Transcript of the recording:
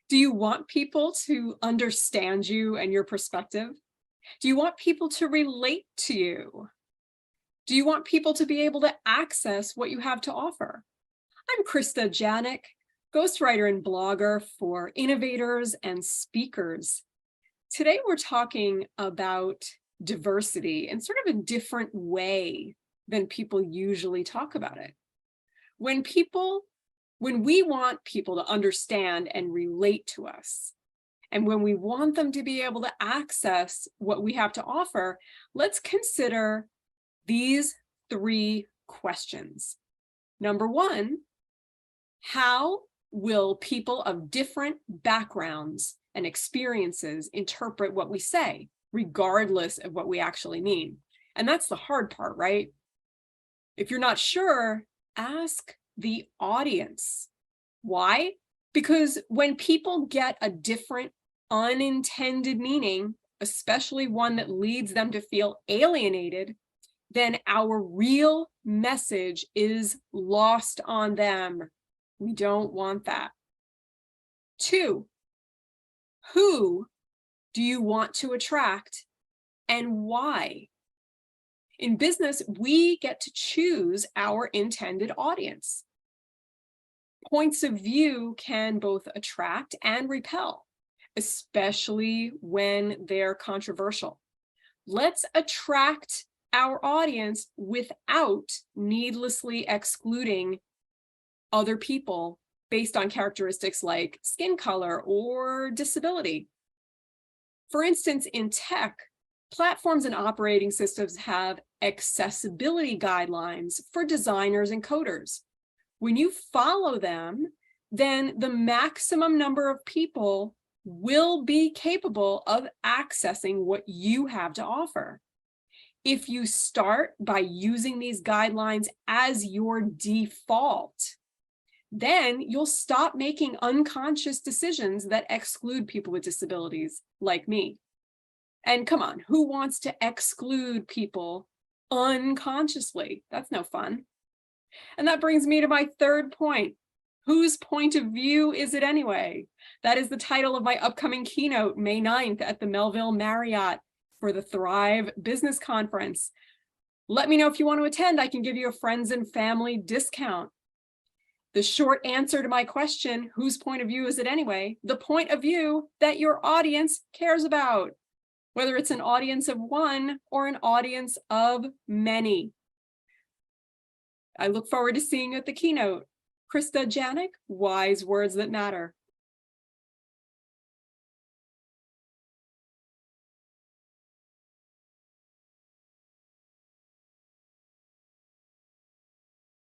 Do you want people to understand you and your perspective? Do you want people to relate to you? Do you want people to be able to access what you have to offer? I'm Krista Giannak, ghostwriter and blogger for innovators and speakers. Today we're talking about diversity in sort of a different way than people usually talk about it. When we want people to understand and relate to us, and when we want them to be able to access what we have to offer, let's consider these 3 questions. Number 1, how will people of different backgrounds and experiences interpret what we say, regardless of what we actually mean? And that's the hard part, right? If you're not sure, ask the audience. Why? Because when people get a different unintended meaning, especially one that leads them to feel alienated, then our real message is lost on them. We don't want that. 2, who do you want to attract and why? In business, we get to choose our intended audience. Points of view can both attract and repel, especially when they're controversial. Let's attract our audience without needlessly excluding other people based on characteristics like skin color or disability. For instance, in tech, platforms and operating systems have accessibility guidelines for designers and coders. When you follow them, then the maximum number of people will be capable of accessing what you have to offer. If you start by using these guidelines as your default, then you'll stop making unconscious decisions that exclude people with disabilities like me. And come on, who wants to exclude people unconsciously? That's no fun. And that brings me to my 3rd point. Whose point of view is it anyway? That is the title of my upcoming keynote, May 9th at the Melville Marriott for the Thrive Business Conference. Let me know if you want to attend. I can give you a friends and family discount. The short answer to my question, whose point of view is it anyway? The point of view that your audience cares about, whether it's an audience of 1 or an audience of many. I look forward to seeing you at the keynote. Krista Giannak, wise words that matter.